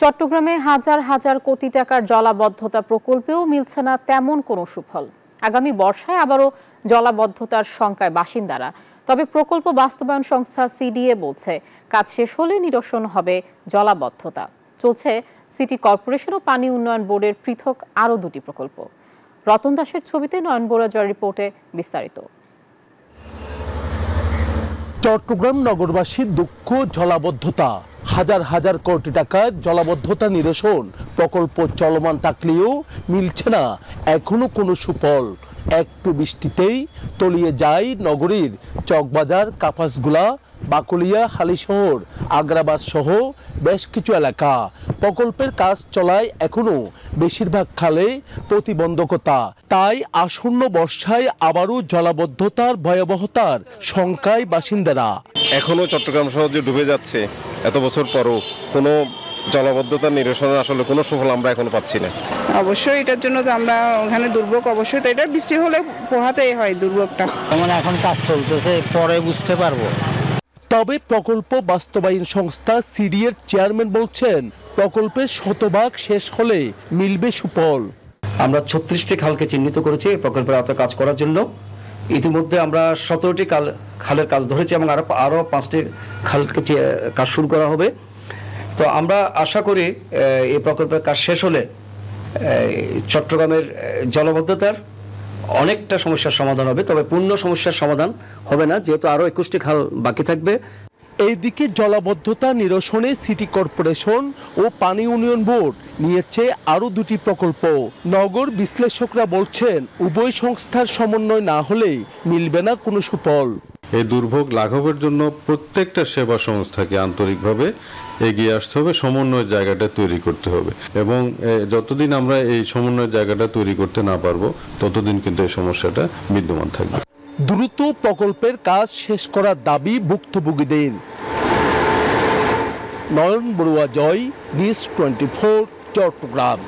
চট্টগ্রামে হাজার হাজার কোটি টাকার জলাবদ্ধতা প্রকল্পেও মিলছে না তেমন কোনো সুফল। আগামী বর্ষায় আবারও জলাবদ্ধতার শঙ্কায় বাসিন্দারা। তবে প্রকল্প বাস্তবায়ন সংস্থা সিডিএ বলছে, কাজ শেষ হলে নিরসন হবে জলাবদ্ধতা। চলছে সিটি কর্পোরেশন ও পানি উন্নয়ন বোর্ডের পৃথক আরও দুটি প্রকল্প। রতন দাসের ছবিতে নয়ন বোরাজয়ের রিপোর্টে বিস্তারিত। চট্টগ্রাম নগরবাসীর দুঃখ জলাবদ্ধতা। হাজার হাজার কোটি টাকার জলাবদ্ধতা নিরসন প্রকল্প চলমান থাকলেও মিলছে না এখনো কোনো সুফল। একটু বৃষ্টিতেই তলিয়ে যায় নগরীর চকবাজার, কাপাসগুলা, বাকলিয়া, হালিশহর, আগ্রাবাদ সহ বেশ কিছু এলাকা। প্রকল্পের কাজ চলায় এখনো বেশিরভাগ খালে প্রতিবন্ধকতা। তাই আসন্ন বর্ষায় আবারও জলাবদ্ধতার ভয়াবহতার শঙ্কায় বাসিন্দারা। এখনো চট্টগ্রাম শহর যে ডুবে যাচ্ছে এত বছর পরও কোনো জলাবদ্ধতা নিরসনের আসলে কোনো সুফল আমরা এখনো পাচ্ছি না। অবশ্যই এটার জন্য তো আমরা ওখানে দুর্ভোগ, অবশ্যই তো এটা বৃষ্টি হলে পোহাতেই হয় দুর্ভোগটা। মানে এখন কাজ চলতেছে, পরে বুঝতে পারবো। তবে প্রকল্প বাস্তবায়ন সংস্থা সিডিএর চেয়ারম্যান বলছেন, প্রকল্পের শতভাগ শেষ হলে মিলবে সুফল। আমরা 36টি খালকে চিহ্নিত করেছি এই প্রকল্পের আওতায় কাজ করার জন্য। ইতিমধ্যে আমরা 17টি খালের কাজ ধরেছি এবং আরও 5টি খালকে কাজ শুরু করা হবে। তো আমরা আশা করি এই প্রকল্পের কাজ শেষ হলে চট্টগ্রামের জলাবদ্ধতার অনেকটা সমস্যার সমাধান হবে। তবে পূর্ণ সমস্যার সমাধান হবে না, যেহেতু আরও 21টি খাল বাকি থাকবে। এইদিকে জলাবদ্ধতা নিরসনে সিটি কর্পোরেশন ও পানি উন্নয়ন বোর্ড নিয়েছে আরও দুটি প্রকল্প। নগর বিশ্লেষকরা বলছেন, উভয় সংস্থার সমন্বয় না হলে মিলবে না কোনো সুফল। এই দুর্ভোগ লাঘবের জন্য প্রত্যেকটা সেবা সংস্থাকে আন্তরিকভাবে এগিয়ে আসতে হবে, সমন্বয়ের জায়গাটা তৈরি করতে হবে এবং যতদিন আমরা এই সমন্বয়ের জায়গাটা তৈরি করতে না পারবো ততদিন কিন্তু এই সমস্যাটা বিদ্যমান থাকবে। দ্রুত প্রকল্পের কাজ শেষ করার দাবি ভুক্তভোগীদের। নয়ন বড়ুয়া জয়, নিউজ 24, চট্টগ্রাম।